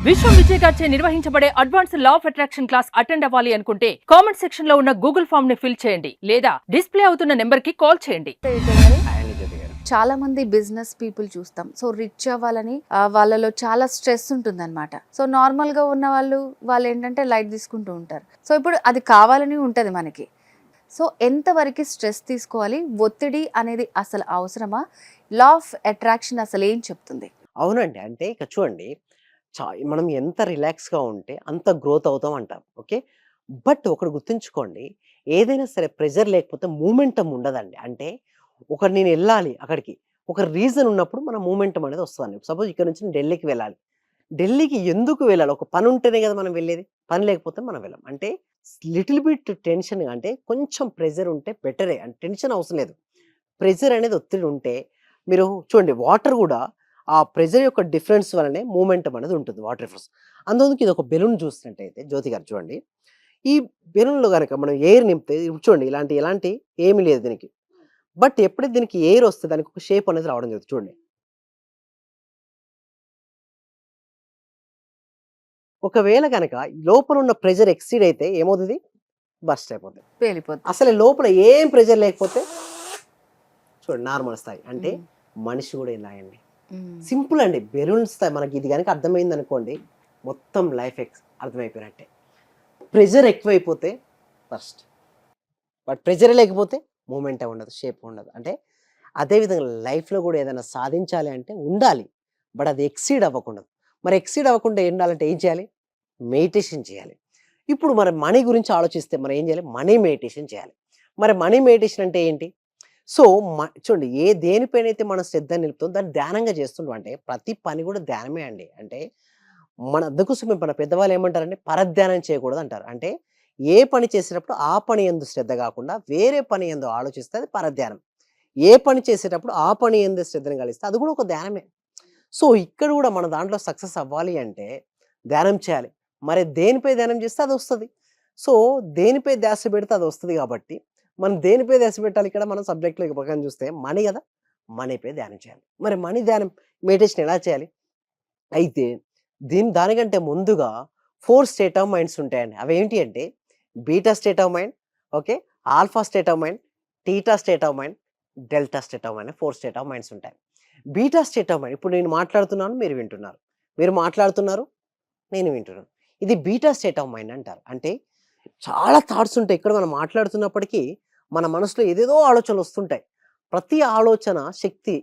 విశ్వం విజయ్ గారిచే నిర్వహించబడే advance law of attraction class attend అవ్వాలి అనుకుంటే కామెంట్ సెక్షన్ లో ఉన్న గూగుల్ ఫామ్ ని ఫిల్ చేయండి లేదా డిస్ప్లే అవుతున్న నెంబర్ కి కాల్ చేయండి. చాలా మంది బిజినెస్ పీపుల్ చూస్తాం. సో రిచ్ అవ్వాలని వాళ్ళలో చాలా స్ట్రెస్ ఉంటుందన్నమాట. సో నార్మల్ గా ఉన్న వాళ్ళు ఏంటంటే లైట్ తీసుకుంటూ ఉంటారు. సో ఇప్పుడు అది కావాలని ఉంటది మనకి. సో ఎంతవరకు స్ట్రెస్ తీసుకోవాలి, ఒత్తిడి అనేది అసలు అవసరమా, లా ఆఫ్ అట్రాక్షన్ అసలు ఏం చెప్తుంది? అవునండి. అంటే ఇక చూడండి, మనం ఎంత రిలాక్స్‌గా ఉంటే అంత గ్రోత్ అవుతాం అంటారు. ఓకే. బట్ ఒకటి గుర్తుంచుకోండి, ఏదైనా సరే ప్రెషర్ లేకపోతే మూమెంటమ్ ఉండదండి. అంటే నేనెళ్ళాలి అక్కడికి. ఒక రీజన్ ఉన్నప్పుడు మన మూమెంటమ్ అనేది వస్తదండి. సపోజ్ ఇక్కడ నుంచి నేను ఢిల్లీకి వెళ్ళాలి. ఢిల్లీకి ఎందుకు వెళ్ళాలి? ఒక పని ఉంటేనే కదా మనం వెళ్ళేది. పని లేకపోతే మనం వెళ్ళం. అంటే లిటిల్ బిట్ టెన్షన్, అంటే కొంచెం ప్రెషర్ ఉంటే బెటరే. అంటే టెన్షన్ అవసరం లేదు. ప్రెషర్ అనేది ఒత్తిడి ఉంటే మీరు చూడండి, వాటర్ గూడా ఆ ప్రెషర్ యొక్క డిఫరెన్స్ వల్లనే మూమెంటం అనేది ఉంటుంది, వాటర్ రిఫరెన్స్. అందుకు ఇది ఒక బెలూన్ చూసినట్టయితే జ్యోతి గారు చూడండి. ఈ బెలూన్‌లో గనక మనం ఎయిర్ నింపితే ఇప్పుడు చూడండి, ఎలాంటి ఏమి లేదు దీనికి. బట్ ఎప్పుడైతే దీనికి ఎయిర్ వస్తే దానికి ఒక షేప్ అనేది రావడం జరుగుతుంది చూడండి. ఒకవేళ గనక లోపల ఉన్న ప్రెషర్ ఎక్సీడ్ అయితే ఏమవుతది? బర్స్ట్ అయిపోద్ది. పేలిపోతుంది. అసలు లోపల ఏం ప్రెషర్ లేకపోతే చూడండి నార్మల్ స్థాయి. అంటే మనిషి కూడా ఇలాగండి. సింపుల్ అండి. బెలూన్ స్థాయి మనకి ఇది గనక అర్థమైందనుకోండి, మొత్తం లైఫ్ అర్థమైపోయినట్టే. ప్రెషర్ ఎక్కువైపోతే బర్స్ట్. బట్ ప్రెషర్ లేకపోతే మూమెంటే ఉండదు, షేప్ ఉండదు. అంటే అదేవిధంగా లైఫ్‌లో కూడా ఏదైనా సాధించాలి అంటే ఉండాలి. బట్ అది ఎక్సీడ్ అవ్వకూడదు. మరి ఎక్సీడ్ అవ్వకుండా ఉండాలంటే ఏం చేయాలి? మెడిటేషన్ చేయాలి. ఇప్పుడు మరి మనీ గురించి ఆలోచిస్తే మనం ఏం చేయాలి? మనీ మెడిటేషన్ చేయాలి. మరి మనీ మెడిటేషన్ అంటే ఏంటి? సో, చూడండి, దేనిపైనైతే మనం శ్రద్ధ నిలుపుతామో దాన్ని ధ్యానంగా చేస్తుంటాం. అంటే ప్రతి పని కూడా ధ్యానమే అండి. అంటే అందుకోసమే మన పెద్దవాళ్ళు ఏమంటారంటే పరధ్యానం చేయకూడదు అంటారు. అంటే ఏ పని చేసేటప్పుడు ఆ పని యందు శ్రద్ధ కాకుండా వేరే పని యందు ఆలోచిస్తే అది పరధ్యానం. ఏ పని చేసేటప్పుడు ఆ పని యందు శ్రద్ధను కలిగిస్తే అది కూడా ఒక ధ్యానమే. సో, ఇక్కడ కూడా మన దాంట్లో సక్సెస్ అవ్వాలి అంటే ధ్యానం చేయాలి. మరి దేనిపై ధ్యానం చేస్తే అది వస్తది. సో, దేనిపై ధ్యాస పెడితే అది వస్తది కాబట్టి మనం దేనిపై ధ్యాస పెట్టాలి? ఇక్కడ మనం సబ్జెక్ట్‌లో ప్రకారం చూస్తే మనీ కదా! మనీపై ధ్యానం చేయాలి. మరి మనీ ధ్యానం మెడిటేషన్ ఎలా చేయాలి? అయితే దానికంటే ముందుగా 4 స్టేట్ ఆఫ్ మైండ్స్ ఉంటాయండి. అవేంటి అంటే beta state of mind, okay, alpha state of mind, theta state of mind, delta state of mind, 4 state of minds ఉంటాయి. బీటా స్టేట్ ఆఫ్ మైండ్, ఇప్పుడు నేను మాట్లాడుతున్నాను, మీరు వింటున్నారు. మీరు మాట్లాడుతున్నారు, నేను వింటున్నాను. ఇది బీటా స్టేట్ ఆఫ్ మైండ్ అంటారు. అంటే చాలా థాట్స్ ఉంటాయి. ఇక్కడ మనం మాట్లాడుతున్నప్పటికీ మన మనసులో ఏదేదో ఆలోచనలు వస్తుంటాయి. ప్రతి ఆలోచన శక్తి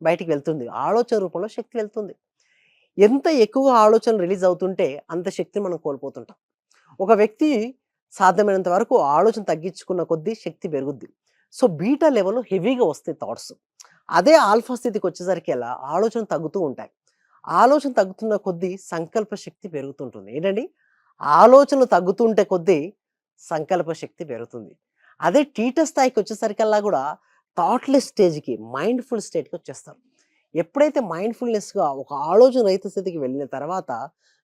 బయటికి వెళ్తుంది. ఆలోచన రూపంలో శక్తి వెళ్తుంది. ఎంత ఎక్కువగా ఆలోచనలు రిలీజ్ అవుతుంటే అంత శక్తిని మనం కోల్పోతుంటాం. ఒక వ్యక్తి సాధ్యమైనంత వరకు ఆలోచన తగ్గించుకున్న కొద్దీ శక్తి పెరుగుద్ది. సో, బీటా లెవెల్‌లో హెవీగా వస్తాయి థాట్స్. అదే ఆల్ఫా స్థితికి వచ్చేసరికి ఎలా ఆలోచన తగ్గుతూ ఉంటాయి. ఆలోచన తగ్గుతున్న కొద్దీ సంకల్ప శక్తి పెరుగుతుంటుంది. ఏంటండి? ఆలోచనలు తగ్గుతుంటే కొద్దీ సంకల్ప శక్తి పెరుగుతుంది. అదే టీటా స్థాయికి వచ్చేసరికల్లా కూడా థాట్‌లెస్ స్టేజ్‌కి, మైండ్‌ఫుల్ స్టేట్‌కి వచ్చేస్తారు. ఎప్పుడైతే మైండ్‌ఫుల్‌నెస్‌గా ఒక ఆలోచన రహిత స్థితికి వెళ్ళిన తర్వాత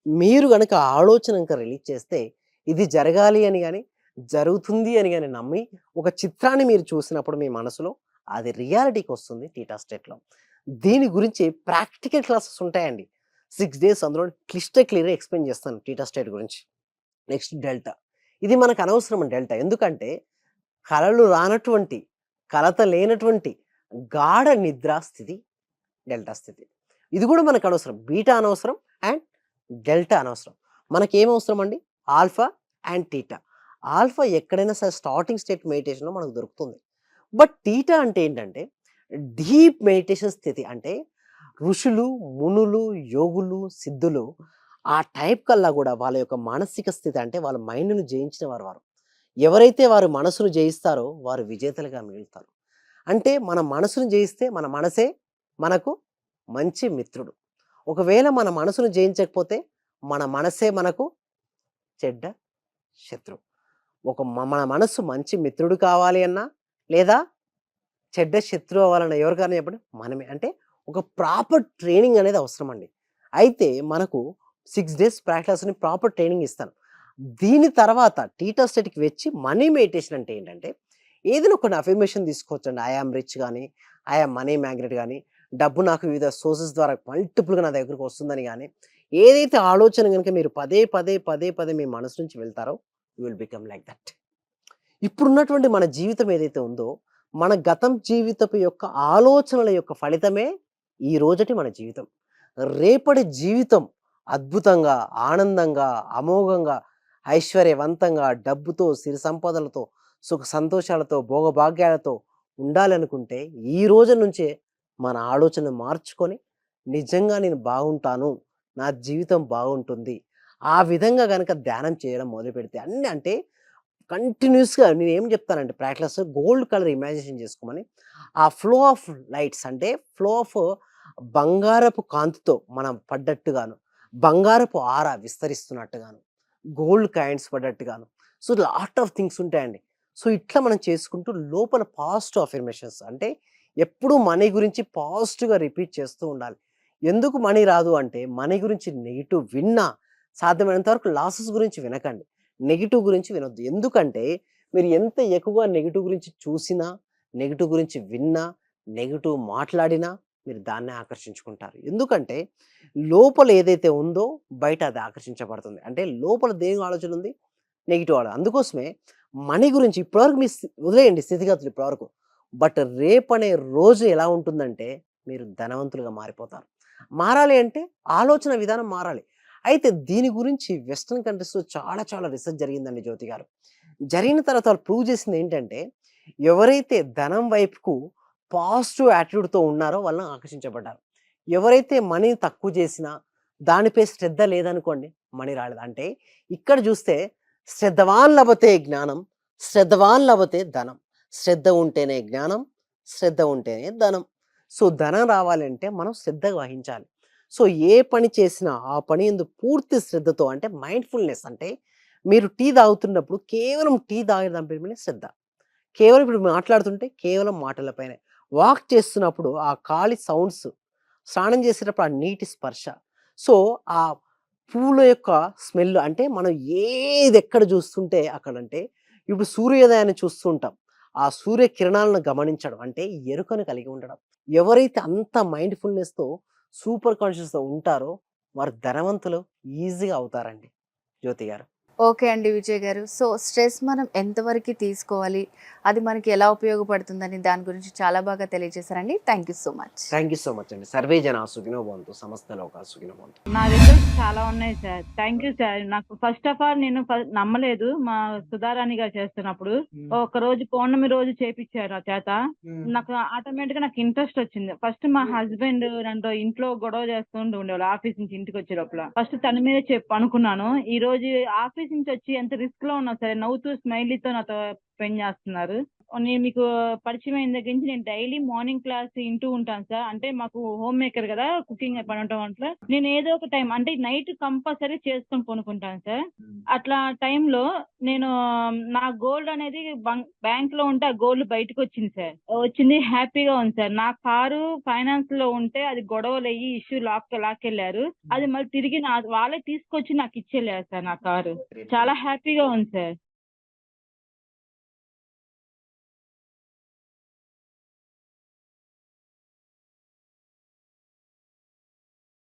మీరు గనక ఆలోచన ఇంకా రిలీజ్ చేస్తే ఇది జరగాలి అని గాని, జరుగుతుంది అని గాని నమ్మి ఒక చిత్రాన్ని మీరు చూసినప్పుడు మీ మనసులో అది రియాలిటీకి వస్తుంది టీటా స్టేట్‌లో. దీని గురించి ప్రాక్టికల్ క్లాసెస్ ఉంటాయండి. 6 డేస్ అందులో క్లియర్‌గా ఎక్స్‌ప్లెయిన్ చేస్తాను టీటా స్టేట్ గురించి. Next delta. ఇది మనకు అనవసరం డెల్టా. ఎందుకంటే కలలు రానటువంటి, కలత లేనటువంటి గాఢ నిద్రా స్థితి డెల్టా స్థితి. ఇది కూడా మనకు అనవసరం. బీటా అనవసరం అండ్ డెల్టా అనవసరం. మనకేం అవసరం అండి? Alpha and theta. ఆల్ఫా ఎక్కడైనా సరే స్టార్టింగ్ స్టేట్ మెడిటేషన్‌లో మనకు దొరుకుతుంది. బట్ టీటా అంటే ఏంటంటే డీప్ మెడిటేషన్ స్థితి. అంటే ఋషులు, మునులు, యోగులు, సిద్ధులు ఆ టైప్ కల్లా కూడా వాళ్ళ యొక్క మానసిక స్థితి, అంటే వాళ్ళ మైండ్‌ను జయించిన వారు. ఎవరైతే వారు మనసును జయిస్తారో వారు విజేతలుగా మిగులుతారు. అంటే మన మనసును జయిస్తే మన మనసే మనకు మంచి మిత్రుడు. ఒకవేళ మన మనసును జయించకపోతే మన మనసే మనకు చెడ్డ శత్రువు. మన మనస్సు మంచి మిత్రుడు కావాలి అన్నా, లేదా చెడ్డ శత్రువు అవ్వాలన్నా ఎవరికైనా చెప్పండి? మనమే. అంటే ఒక ప్రాపర్ ట్రైనింగ్ అనేది అవసరం అండి. అయితే మనకు 6 డేస్ ప్రాక్టీస్‌ని ప్రాపర్ ట్రైనింగ్ ఇస్తాను. దీని తర్వాత టీటా స్టేట్‌కి వచ్చి మనీ మెడిటేషన్ అంటే ఏంటంటే ఏదైనా కొన్ని అఫర్మేషన్ తీసుకోవచ్చండి. ఐ యామ్ రిచ్ గాని, ఐ యామ్ మనీ మ్యాగ్నెట్ గాని, డబ్బు నాకు వివిధ సోర్సెస్ ద్వారా మల్టిపుల్‌గా నా దగ్గరకు వస్తుందని గాని, ఏదైతే ఆలోచన గనుక మీరు పదే, పదే, పదే, పదే మీ మనసు నుంచి వెళ్తారో you will become like that. ఇప్పుడున్నటువంటి మన జీవితం ఏదైతే ఉందో, మన గతం జీవితపు యొక్క ఆలోచనల యొక్క ఫలితమే ఈ రోజటి మన జీవితం. రేపటి జీవితం అద్భుతంగా, ఆనందంగా, అమోఘంగా, ఐశ్వర్యవంతంగా, డబ్బుతో, సిరి సంపదలతో, సుఖ సంతోషాలతో, భోగభాగ్యాలతో ఉండాలనుకుంటే ఈ రోజు నుంచే మన ఆలోచన మార్చుకొని నిజంగా నేను బాగుంటాను, నా జీవితం బాగుంటుంది. ఆ విధంగా గనక ధ్యానం చేయడం మొదలుపెడితే అన్నీ అంటే కంటిన్యూస్‌గా నేనేం చెప్తానంటే ప్రాక్టీస్ గోల్డ్ కలర్ ఇమాజినేషన్ చేసుకోమని. ఆ ఫ్లో ఆఫ్ లైట్స్ అంటే ఫ్లో ఆఫ్ బంగారపు కాంతితో మనం పడ్డట్టుగాను, బంగారపు ఆరా విస్తరిస్తున్నట్టుగాను, గోల్డ్ కాయిన్స్ పడ్డట్టుగాను. సో, లాట్ ఆఫ్ థింగ్స్ ఉంటాయండి. సో, ఇట్లా మనం చేసుకుంటూ లోపల పాజిటివ్ అఫర్మేషన్స్ అంటే ఎప్పుడూ మనీ గురించి పాజిటివ్‌గా రిపీట్ చేస్తూ ఉండాలి. ఎందుకు మనీ రాదు అంటే మనీ గురించి నెగెటివ్ విన్నా సాధ్యమైనంత వరకు లాసెస్ గురించి వినకండి. నెగెటివ్ గురించి వినొద్దు. ఎందుకంటే మీరు ఎంత ఎక్కువగా నెగెటివ్ గురించి చూసినా, నెగెటివ్ గురించి విన్నా, నెగెటివ్ మాట్లాడినా మీరు దాన్నే ఆకర్షించుకుంటారు. ఎందుకంటే లోపల ఏదైతే ఉందో బయట అది ఆకర్షించబడుతుంది. అంటే లోపల దేని ఆలోచన ఉంది? నెగెటివ్ ఆలోచన. అందుకోసమే మనీ గురించి ఇప్పటివరకు మీ వదిలేయండి స్థితిగతులు ఇప్పటివరకు. బట్ రేపనే రోజు ఎలా ఉంటుందంటే మీరు ధనవంతులుగా మారిపోతారు. మారాలి అంటే ఆలోచన విధానం మారాలి. అయితే దీని గురించి వెస్టర్న్ కంట్రీస్‌లో చాలా చాలా రిసర్చ్ జరిగిందండి జ్యోతి గారు. జరిగిన తర్వాత వాళ్ళు ప్రూవ్ చేసిందేంటంటే, ఎవరైతే ధనం వైపుకు పాజిటివ్ యాటిట్యూడ్‌తో ఉన్నారో వాళ్ళని ఆకర్షించబడ్డారు. ఎవరైతే మనీని తక్కువ చేసినా, దానిపై శ్రద్ధ లేదనుకోండి, మనీ రాలేదు. అంటే ఇక్కడ చూస్తే శ్రద్ధవాన్ లభతే జ్ఞానం, శ్రద్ధవాన్ లభతే ధనం. శ్రద్ధ ఉంటేనే జ్ఞానం, శ్రద్ధ ఉంటేనే ధనం. సో, ధనం రావాలంటే మనం శ్రద్ధ వహించాలి. సో, ఏ పని చేసినా ఆ పని యందు పూర్తి శ్రద్ధతో అంటే మైండ్‌ఫుల్‌నెస్ అంటే మీరు టీ తాగుతున్నప్పుడు కేవలం టీ తాగడం పైనే శ్రద్ధ. కేవలం ఇప్పుడు మాట్లాడుతుంటే కేవలం మాటలపైనే. వాక్ చేస్తున్నప్పుడు ఆ గాలి సౌండ్స్, స్నానం చేసేటప్పుడు ఆ నీటి స్పర్శ. సో, ఆ పూల యొక్క స్మెల్ అంటే మనం ఏదెక్కడ చూస్తుంటే అక్కడంటే ఇప్పుడు సూర్యోదయాన్ని చూస్తూ ఉంటాం. ఆ సూర్య కిరణాలను గమనించడం అంటే ఎరుకను కలిగి ఉండడం. ఎవరైతే అంత మైండ్‌ఫుల్‌నెస్‌తో సూపర్ కాన్షియస్‌తో ఉంటారో వారు ధనవంతులు ఈజీగా అవుతారండి జ్యోతి గారు. ఓకే అండి విజయ్ గారు. సో, స్ట్రెస్ మనం ఎంతవరకి తీసుకోవాలి? అది మనకి ఎలా ఉపయోగపడుతుందని దాని గురించి చాలా బాగా తెలియజేశారండి. Thank you so much. Thank you so much అండి. సర్వే జనా సుఖినో భవంతు. సమస్త లోకా సుఖినో భవంతు. నా రిజల్ట్స్ చాలా ఉన్నాయి సార్. Thank you sir. నాకు ఫస్ట్ ఆఫ్ ఆల్ నేను నమ్మలేదు. మా సుధారాణి గారు చేస్తున్నప్పుడు. ఒకరోజు పౌర్ణమి రోజు చేపిచ్చారు నా చేత. నాకు ఆటోమేటిక్‌గా నాకు ఇంట్రెస్ట్ వచ్చింది. ఫస్ట్ మా హస్బెండ్ నన్ను ఇంట్లో గొడవ చేస్తుంటూ ఉండేవాళ్ళు ఆఫీస్ నుంచి ఇంటికి వచ్చే లోపల. ఫస్ట్ తన మీదే అనుకున్నాను. ఈ రోజు ఆఫీస్ నుంచి వచ్చి ఎంత రిస్క్‌లో ఉన్నా సరే నవ్వుతూ స్మైలీతో నాతో స్పెండ్ చేస్తున్నారు. నేను మీకు పరిచయం అయిన దగ్గర నుంచి నేను డైలీ మార్నింగ్ క్లాస్ వింటూ ఉంటాను సార్. అంటే మాకు హోమ్ మేకర్ కదా, కుకింగ్ పని ఉండటం వల్ల నేను ఏదో ఒక టైం అంటే నైట్ కంపల్సరీ చేసుకొని పనుకుంటాను సార్. అట్లా టైంలో నేను నా గోల్డ్ అనేది బ్యాంక్ లో ఉంటే ఆ గోల్డ్ బయటకు వచ్చింది సార్. వచ్చింది హ్యాపీగా ఉంది సార్. నా కారు ఫైనాన్స్ లో ఉంటే అది గొడవలు అయ్యి ఇష్యూ లాక్కెళ్ళారు. అది మళ్ళీ తిరిగి వాళ్ళే తీసుకొచ్చి నాకు ఇచ్చేళ్ళారు సార్ నా కారు. చాలా హ్యాపీగా ఉంది సార్.